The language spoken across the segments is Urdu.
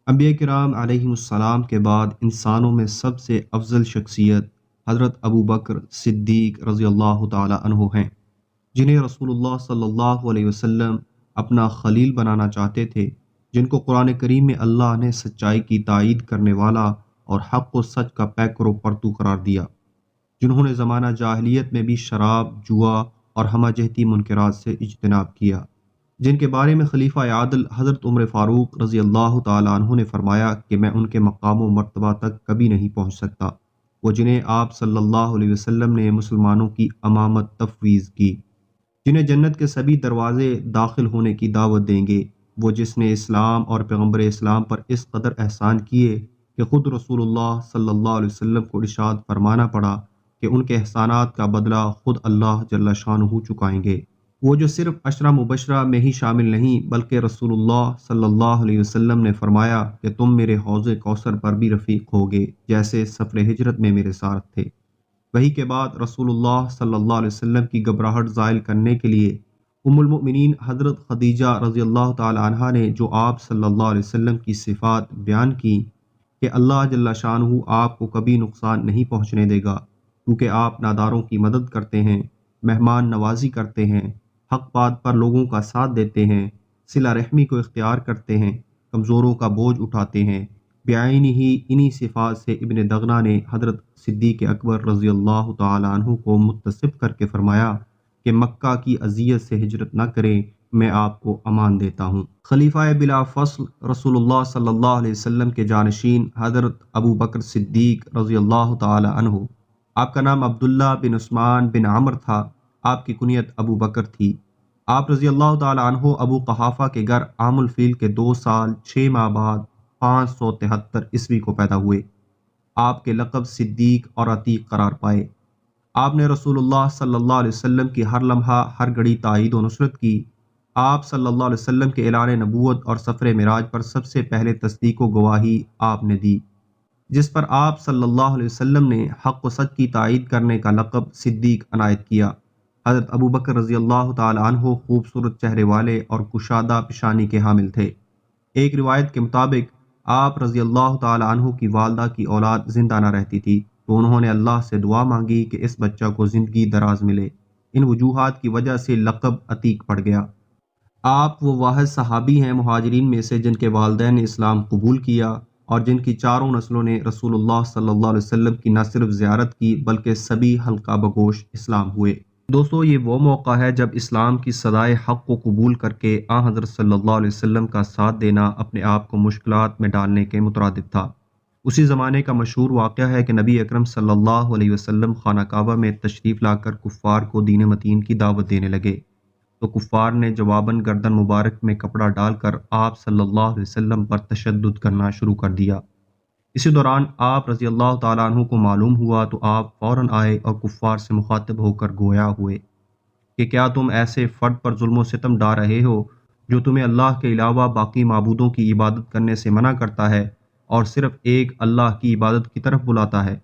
انبیاء کرام علیہم کے بعد انسانوں میں سب سے افضل شخصیت حضرت ابو بکر صدیق رضی اللہ تعالی عنہ ہیں، جنہیں رسول اللہ صلی اللہ علیہ وسلم اپنا خلیل بنانا چاہتے تھے، جن کو قرآن کریم میں اللہ نے سچائی کی تائید کرنے والا اور حق و سچ کا پیکر و پرتو قرار دیا، جنہوں نے زمانہ جاہلیت میں بھی شراب، جوا اور ہمہ جہتی منکرات سے اجتناب کیا، جن کے بارے میں خلیفہ عادل حضرت عمر فاروق رضی اللہ تعالیٰ عنہ نے فرمایا کہ میں ان کے مقام و مرتبہ تک کبھی نہیں پہنچ سکتا، وہ جنہیں آپ صلی اللہ علیہ وسلم نے مسلمانوں کی امامت تفویض کی، جنہیں جنت کے سبھی دروازے داخل ہونے کی دعوت دیں گے، وہ جس نے اسلام اور پیغمبر اسلام پر اس قدر احسان کیے کہ خود رسول اللہ صلی اللہ علیہ وسلم کو ارشاد فرمانا پڑا کہ ان کے احسانات کا بدلہ خود اللہ جل شانہ چکائیں گے، وہ جو صرف عشرہ مبشرہ میں ہی شامل نہیں بلکہ رسول اللہ صلی اللہ علیہ وسلم نے فرمایا کہ تم میرے حوض کوثر پر بھی رفیق ہوگے جیسے سفر ہجرت میں میرے ساتھ تھے۔ وہی کے بعد رسول اللہ صلی اللہ علیہ وسلم کی گھبراہٹ زائل کرنے کے لیے ام المؤمنین حضرت خدیجہ رضی اللہ تعالی عنہا نے جو آپ صلی اللہ علیہ وسلم کی صفات بیان کی کہ اللہ جل شانہ آپ کو کبھی نقصان نہیں پہنچنے دے گا، کیونکہ آپ ناداروں کی مدد کرتے ہیں، مہمان نوازی کرتے ہیں، حق بات پر لوگوں کا ساتھ دیتے ہیں، صلہ رحمی کو اختیار کرتے ہیں، کمزوروں کا بوجھ اٹھاتے ہیں۔ بعینی ہی انہی صفات سے ابن دغنہ نے حضرت صدیق اکبر رضی اللہ تعالی عنہ کو متصف کر کے فرمایا کہ مکہ کی اذیت سے ہجرت نہ کریں، میں آپ کو امان دیتا ہوں۔ خلیفہ بلا فصل رسول اللہ صلی اللہ علیہ وسلم کے جانشین حضرت ابو بکر صدیق رضی اللہ تعالی عنہ، آپ کا نام عبداللہ بن عثمان بن عمر تھا، آپ کی کنیت ابو بکر تھی۔ آپ رضی اللہ تعالی عنہ ابو قحافہ کے گھر عام الفیل کے 2 سال 6 ماہ بعد 573 عیسوی کو پیدا ہوئے۔ آپ کے لقب صدیق اور عتیق قرار پائے۔ آپ نے رسول اللہ صلی اللہ علیہ وسلم کی ہر لمحہ ہر گھڑی تائید و نصرت کی۔ آپ صلی اللہ علیہ وسلم کے اعلان نبوت اور سفر معراج پر سب سے پہلے تصدیق و گواہی آپ نے دی، جس پر آپ صلی اللہ علیہ وسلم نے حق و سچ کی تائید کرنے کا لقب صدیق عنایت کیا۔ حضرت ابو بکر رضی اللہ تعالی عنہ خوبصورت چہرے والے اور کشادہ پیشانی کے حامل تھے۔ ایک روایت کے مطابق آپ رضی اللہ تعالی عنہ کی والدہ کی اولاد زندہ نہ رہتی تھی، تو انہوں نے اللہ سے دعا مانگی کہ اس بچہ کو زندگی دراز ملے۔ ان وجوہات کی وجہ سے لقب عتیق پڑ گیا۔ آپ وہ واحد صحابی ہیں مہاجرین میں سے جن کے والدین نے اسلام قبول کیا اور جن کی چاروں نسلوں نے رسول اللہ صلی اللہ علیہ وسلم کی نہ صرف زیارت کی بلکہ سبھی حلقہ بگوش اسلام ہوئے۔ دوستو، یہ وہ موقع ہے جب اسلام کی صدائے حق کو قبول کر کے حضرت صلی اللہ علیہ وسلم کا ساتھ دینا اپنے آپ کو مشکلات میں ڈالنے کے مترادف تھا۔ اسی زمانے کا مشہور واقعہ ہے کہ نبی اکرم صلی اللہ علیہ وسلم خانہ کعبہ میں تشریف لا کر کفار کو دین متین کی دعوت دینے لگے، تو کفار نے جواباً گردن مبارک میں کپڑا ڈال کر آپ صلی اللہ علیہ وسلم پر تشدد کرنا شروع کر دیا۔ اسی دوران آپ رضی اللہ تعالیٰ عنہ کو معلوم ہوا تو آپ فوراً آئے اور کفار سے مخاطب ہو کر گویا ہوئے کہ کیا تم ایسے فرد پر ظلم و ستم ڈھا رہے ہو جو تمہیں اللہ کے علاوہ باقی معبودوں کی عبادت کرنے سے منع کرتا ہے اور صرف ایک اللہ کی عبادت کی طرف بلاتا ہے؟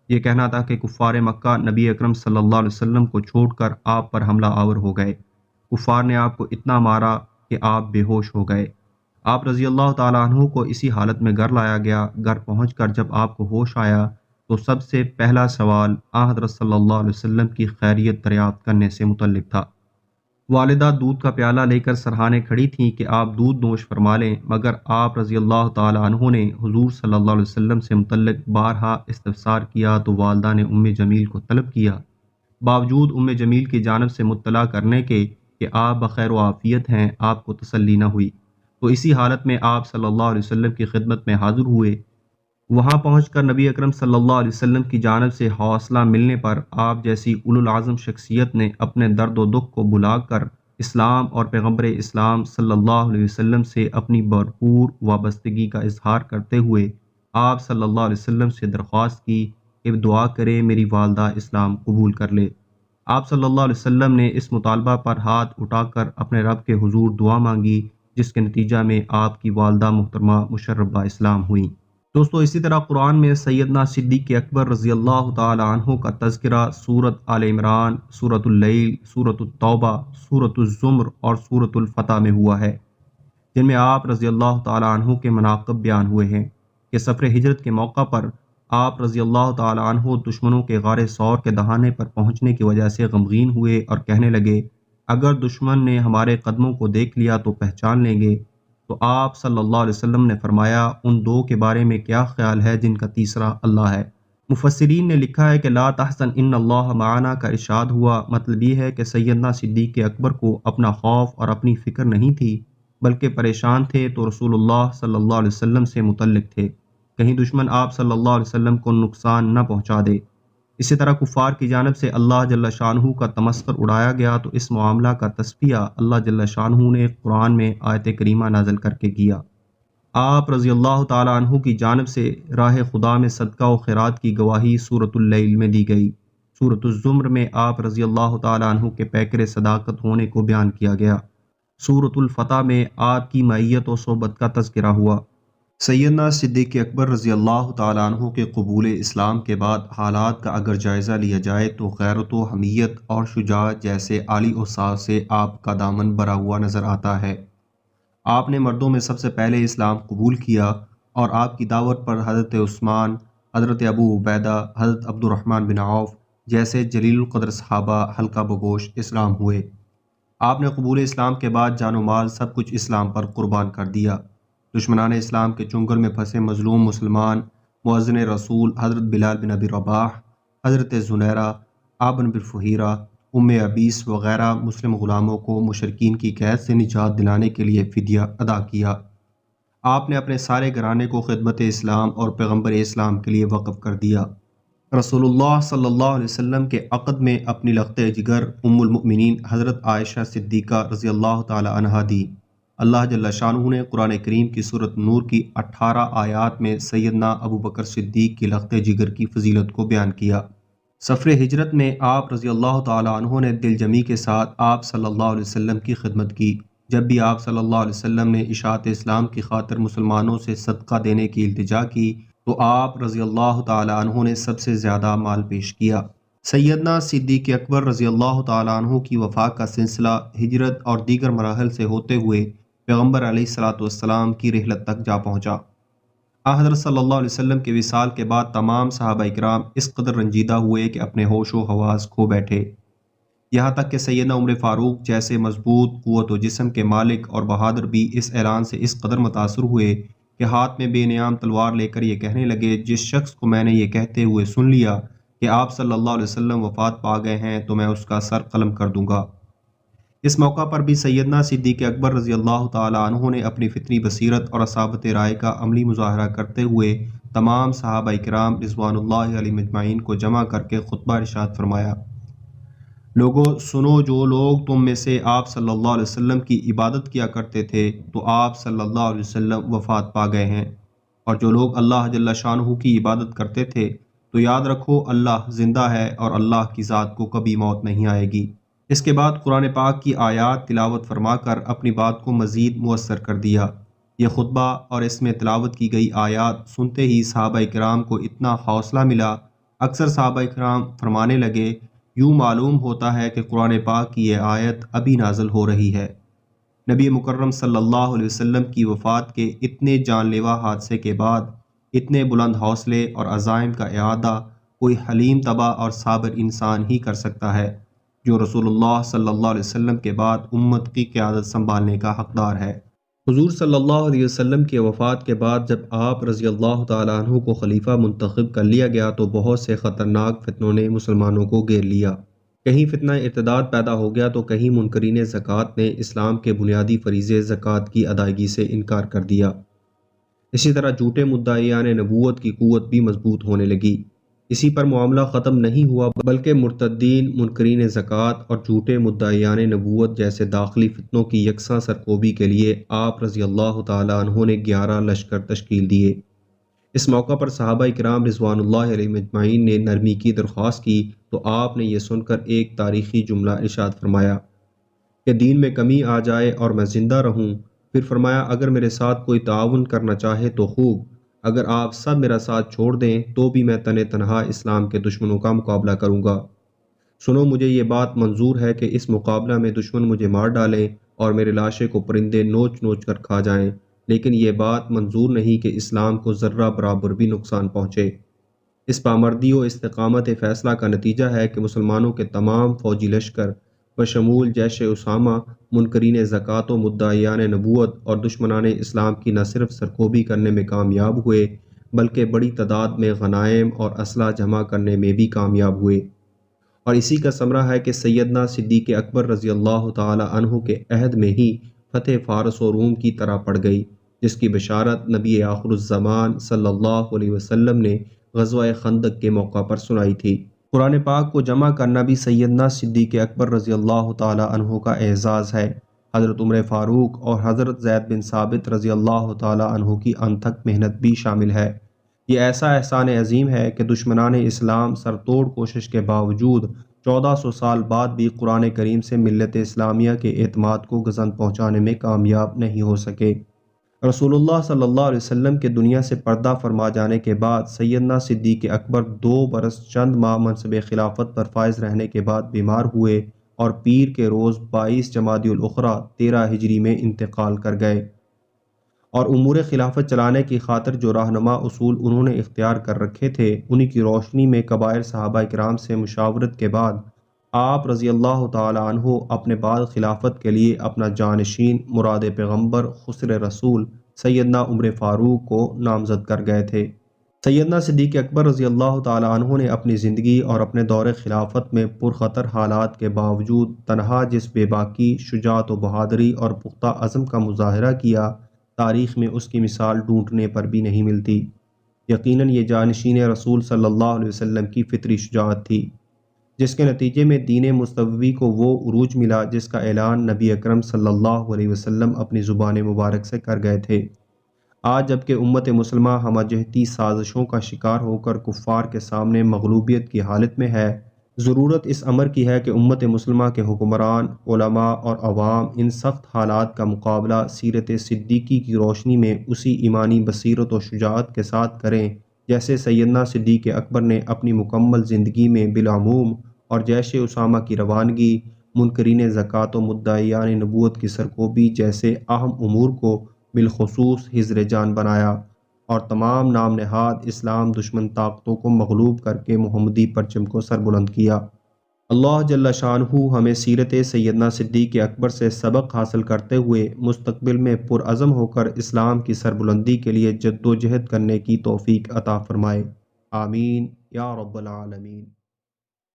یہ کہنا تھا کہ کفار مکہ نبی اکرم صلی اللہ علیہ وسلم کو چھوڑ کر آپ پر حملہ آور ہو گئے۔ کفار نے آپ کو اتنا مارا کہ آپ بے ہوش ہو گئے۔ آپ رضی اللہ تعالیٰ عنہ کو اسی حالت میں گھر لایا گیا۔ گھر پہنچ کر جب آپ کو ہوش آیا تو سب سے پہلا سوال حضرت صلی اللہ علیہ وسلم کی خیریت دریافت کرنے سے متعلق تھا۔ والدہ دودھ کا پیالہ لے کر سرہانے کھڑی تھیں کہ آپ دودھ نوش فرما لیں، مگر آپ رضی اللہ تعالیٰ عنہ نے حضور صلی اللہ علیہ وسلم سے متعلق بارہا استفسار کیا تو والدہ نے ام جمیل کو طلب کیا۔ باوجود ام جمیل کی جانب سے مطلع کرنے کے کہ آپ بخیر و عافیت ہیں، آپ کو تسلی نہ ہوئی، تو اسی حالت میں آپ صلی اللہ علیہ وسلم کی خدمت میں حاضر ہوئے۔ وہاں پہنچ کر نبی اکرم صلی اللہ علیہ وسلم کی جانب سے حوصلہ ملنے پر آپ جیسی اولو العزم شخصیت نے اپنے درد و دکھ کو بھلا کر اسلام اور پیغمبر اسلام صلی اللہ علیہ وسلم سے اپنی بھرپور وابستگی کا اظہار کرتے ہوئے آپ صلی اللہ علیہ وسلم سے درخواست کی کہ دعا کرے میری والدہ اسلام قبول کر لے۔ آپ صلی اللہ علیہ وسلم نے اس مطالبہ پر ہاتھ اٹھا کر اپنے رب کے حضور دعا مانگی، جس کے نتیجہ میں آپ کی والدہ محترمہ مشربہ اسلام ہوئیں۔ دوستو، اسی طرح قرآن میں سیدنا صدیق اکبر رضی اللہ تعالی عنہ کا تذکرہ سورۃ آل عمران، سورۃ اللیل، سورۃ التوبہ، سورۃ الزمر اور سورۃ الفتح میں ہوا ہے۔ جن میں آپ رضی اللہ تعالیٰ عنہ کے مناقب بیان ہوئے ہیں کہ سفر ہجرت کے موقع پر آپ رضی اللہ تعالیٰ عنہ دشمنوں کے غار ثور کے دہانے پر پہنچنے کی وجہ سے غمگین ہوئے اور کہنے لگے، اگر دشمن نے ہمارے قدموں کو دیکھ لیا تو پہچان لیں گے۔ تو آپ صلی اللہ علیہ وسلم نے فرمایا، ان دو کے بارے میں کیا خیال ہے جن کا تیسرا اللہ ہے؟ مفسرین نے لکھا ہے کہ لا تحزن ان اللہ معنا کا ارشاد ہوا، مطلب یہ ہے کہ سیدنا صدیق اکبر کو اپنا خوف اور اپنی فکر نہیں تھی، بلکہ پریشان تھے تو رسول اللہ صلی اللہ علیہ وسلم سے متعلق تھے، کہیں دشمن آپ صلی اللہ علیہ وسلم کو نقصان نہ پہنچا دے۔ اسی طرح کفار کی جانب سے اللہ جل شانہ کا تمسخر اڑایا گیا تو اس معاملہ کا تصفیہ اللہ جل شانہ نے قرآن میں آیت کریمہ نازل کر کے کیا۔ آپ رضی اللہ تعالیٰ عنہ کی جانب سے راہ خدا میں صدقہ و خیرات کی گواہی سورۃ اللیل میں دی گئی۔ سورۃ الزمر میں آپ رضی اللہ تعالیٰ عنہ کے پیکر صداقت ہونے کو بیان کیا گیا۔ سورۃ الفتح میں آپ کی معیت و صحبت کا تذکرہ ہوا۔ سیدنا صدیق اکبر رضی اللہ تعالیٰ عنہ کے قبول اسلام کے بعد حالات کا اگر جائزہ لیا جائے تو غیرت و حمیت اور شجاعت جیسے عالی اوصاف سے آپ کا دامن بھرا ہوا نظر آتا ہے۔ آپ نے مردوں میں سب سے پہلے اسلام قبول کیا اور آپ کی دعوت پر حضرت عثمان، حضرت ابو عبیدہ، حضرت عبد الرحمن بن عوف جیسے جلیل القدر صحابہ حلقہ بگوش اسلام ہوئے۔ آپ نے قبول اسلام کے بعد جان و مال سب کچھ اسلام پر قربان کر دیا۔ دشمنان اسلام کے چنگل میں پھنسے مظلوم مسلمان، مؤذن رسول حضرت بلال بن ابی رباح، حضرت زنیرہ، آبن بن فہیرہ، ام عبیس وغیرہ مسلم غلاموں کو مشرکین کی قید سے نجات دلانے کے لیے فدیہ ادا کیا۔ آپ نے اپنے سارے گھرانے کو خدمت اسلام اور پیغمبر اسلام کے لیے وقف کر دیا۔ رسول اللہ صلی اللہ علیہ وسلم کے عقد میں اپنی لخت جگر ام المؤمنین حضرت عائشہ صدیقہ رضی اللہ تعالی عنہا دی۔ اللہ جل شانہ نے قرآن کریم کی سورۃ نور کی 18 آیات میں سیدنا ابو بکر صدیق کی لخت جگر کی فضیلت کو بیان کیا۔ سفر ہجرت میں آپ رضی اللہ تعالی عنہ نے دل جمی کے ساتھ آپ صلی اللہ علیہ وسلم کی خدمت کی۔ جب بھی آپ صلی اللہ علیہ وسلم نے اشاعت اسلام کی خاطر مسلمانوں سے صدقہ دینے کی التجا کی تو آپ رضی اللہ تعالی عنہ نے سب سے زیادہ مال پیش کیا۔ سیدنا صدیق اکبر رضی اللہ تعالی عنہ کی وفات کا سلسلہ ہجرت اور دیگر مراحل سے ہوتے ہوئے پیغمبر علیہ الصلوۃ والسلام کی رحلت تک جا پہنچا۔ حضرت صلی اللہ علیہ وسلم کے وصال کے بعد تمام صحابہ اکرام اس قدر رنجیدہ ہوئے کہ اپنے ہوش و حواس کھو بیٹھے، یہاں تک کہ سیدنا عمر فاروق جیسے مضبوط قوت و جسم کے مالک اور بہادر بھی اس اعلان سے اس قدر متاثر ہوئے کہ ہاتھ میں بے نیام تلوار لے کر یہ کہنے لگے، جس شخص کو میں نے یہ کہتے ہوئے سن لیا کہ آپ صلی اللہ علیہ وسلم وفات پا گئے ہیں تو میں اس کا سر قلم کر دوں گا۔ اس موقع پر بھی سیدنا صدیق اکبر رضی اللہ تعالی عنہ نے اپنی فطری بصیرت اور اصابت رائے کا عملی مظاہرہ کرتے ہوئے تمام صحابہ کرام رضوان اللہ علیہم اجمعین کو جمع کر کے خطبہ ارشاد فرمایا، لوگوں سنو، جو لوگ تم میں سے آپ صلی اللہ علیہ وسلم کی عبادت کیا کرتے تھے تو آپ صلی اللہ علیہ وسلم وفات پا گئے ہیں، اور جو لوگ اللہ جل شانہ کی عبادت کرتے تھے تو یاد رکھو اللہ زندہ ہے اور اللہ کی ذات کو کبھی موت نہیں آئے گی۔ اس کے بعد قرآن پاک کی آیات تلاوت فرما کر اپنی بات کو مزید مؤثر کر دیا۔ یہ خطبہ اور اس میں تلاوت کی گئی آیات سنتے ہی صحابہ کرام کو اتنا حوصلہ ملا، اکثر صحابہ کرام فرمانے لگے، یوں معلوم ہوتا ہے کہ قرآن پاک کی یہ آیت ابھی نازل ہو رہی ہے۔ نبی مکرم صلی اللہ علیہ وسلم کی وفات کے اتنے جان لیوا حادثے کے بعد اتنے بلند حوصلے اور عزائم کا اعادہ کوئی حلیم طبع اور صابر انسان ہی کر سکتا ہے جو رسول اللہ صلی اللہ علیہ وسلم کے بعد امت کی قیادت سنبھالنے کا حقدار ہے۔ حضور صلی اللہ علیہ وسلم کی وفات کے بعد جب آپ رضی اللہ تعالیٰ عنہ کو خلیفہ منتخب کر لیا گیا تو بہت سے خطرناک فتنوں نے مسلمانوں کو گھیر لیا۔ کہیں فتنہ ارتداد پیدا ہو گیا تو کہیں منکرین زکوٰۃ نے اسلام کے بنیادی فریضے زکوٰۃ کی ادائیگی سے انکار کر دیا۔ اسی طرح جھوٹے مدعیان نبوت کی قوت بھی مضبوط ہونے لگی۔ اسی پر معاملہ ختم نہیں ہوا بلکہ مرتدین، منکرین زکوٰۃ اور جھوٹے مدعیان نبوت جیسے داخلی فتنوں کی یکساں سرکوبی کے لیے آپ رضی اللہ تعالیٰ عنہ نے 11 لشکر تشکیل دیے۔ اس موقع پر صحابہ کرام رضوان اللہ علیہم اجمعین نے نرمی کی درخواست کی تو آپ نے یہ سن کر ایک تاریخی جملہ ارشاد فرمایا کہ دین میں کمی آ جائے اور میں زندہ رہوں، پھر فرمایا اگر میرے ساتھ کوئی تعاون کرنا چاہے تو خوب، اگر آپ سب میرا ساتھ چھوڑ دیں تو بھی میں تنہا اسلام کے دشمنوں کا مقابلہ کروں گا۔ سنو، مجھے یہ بات منظور ہے کہ اس مقابلہ میں دشمن مجھے مار ڈالیں اور میرے لاشے کو پرندے نوچ نوچ کر کھا جائیں، لیکن یہ بات منظور نہیں کہ اسلام کو ذرہ برابر بھی نقصان پہنچے۔ اس پامردی و استقامت فیصلہ کا نتیجہ ہے کہ مسلمانوں کے تمام فوجی لشکر بشمول جیش اسامہ منکرین زکوٰۃ و مدعیان نبوت اور دشمنان اسلام کی نہ صرف سرکوبی کرنے میں کامیاب ہوئے بلکہ بڑی تعداد میں غنائم اور اسلحہ جمع کرنے میں بھی کامیاب ہوئے، اور اسی کا ثمرہ ہے کہ سیدنا صدیق اکبر رضی اللہ تعالی عنہ کے عہد میں ہی فتح فارس و روم کی طرح پڑ گئی، جس کی بشارت نبی آخر الزمان صلی اللہ علیہ وسلم نے غزوہ خندق کے موقع پر سنائی تھی۔ قرآن پاک کو جمع کرنا بھی سیدنا صدیق اکبر رضی اللہ تعالی عنہ کا اعزاز ہے۔ حضرت عمر فاروق اور حضرت زید بن ثابت رضی اللہ تعالی عنہ کی انتھک محنت بھی شامل ہے۔ یہ ایسا احسان عظیم ہے کہ دشمنان اسلام سرتوڑ کوشش کے باوجود 1400 سال بعد بھی قرآن کریم سے ملت اسلامیہ کے اعتماد کو گزند پہنچانے میں کامیاب نہیں ہو سکے۔ رسول اللہ صلی اللہ علیہ وسلم کے دنیا سے پردہ فرما جانے کے بعد سیدنا صدیق اکبر 2 برس چند ماہ منصب خلافت پر فائز رہنے کے بعد بیمار ہوئے اور پیر کے روز 22 جمادی الاخری 13 ہجری میں انتقال کر گئے، اور امور خلافت چلانے کی خاطر جو رہنما اصول انہوں نے اختیار کر رکھے تھے انہی کی روشنی میں کبائر صحابہ کرام سے مشاورت کے بعد آپ رضی اللہ تعالی عنہ اپنے بعد خلافت کے لیے اپنا جانشین مراد پیغمبر خسر رسول سیدنا عمر فاروق کو نامزد کر گئے تھے۔ سیدنا صدیق اکبر رضی اللہ تعالی عنہ نے اپنی زندگی اور اپنے دور خلافت میں پرخطر حالات کے باوجود تنہا جس بے باکی، شجاعت و بہادری اور پختہ عزم کا مظاہرہ کیا، تاریخ میں اس کی مثال ڈھونڈنے پر بھی نہیں ملتی۔ یقیناً یہ جانشین رسول صلی اللہ علیہ وسلم کی فطری شجاعت تھی، جس کے نتیجے میں دین مصطفی کو وہ عروج ملا جس کا اعلان نبی اکرم صلی اللہ علیہ وسلم اپنی زبان مبارک سے کر گئے تھے۔ آج جبکہ امت مسلمہ ہمہ جہتی سازشوں کا شکار ہو کر کفار کے سامنے مغلوبیت کی حالت میں ہے، ضرورت اس امر کی ہے کہ امت مسلمہ کے حکمران، علماء اور عوام ان سخت حالات کا مقابلہ سیرت صدیقی کی روشنی میں اسی ایمانی بصیرت و شجاعت کے ساتھ کریں جیسے سیدنا صدیق اکبر نے اپنی مکمل زندگی میں بالعموم اور جیش اسامہ کی روانگی، منکرین زکوٰۃ و مدعیان نبوت کی سرکوبی جیسے اہم امور کو بالخصوص حضر جان بنایا، اور تمام نام نہاد اسلام دشمن طاقتوں کو مغلوب کر کے محمدی پرچم کو سربلند کیا۔ اللہ جل شانہ ہمیں سیرت سیدنا صدیق اکبر سے سبق حاصل کرتے ہوئے مستقبل میں پرعزم ہو کر اسلام کی سربلندی کے لیے جد و جہد کرنے کی توفیق عطا فرمائے، آمین یا رب العالمین۔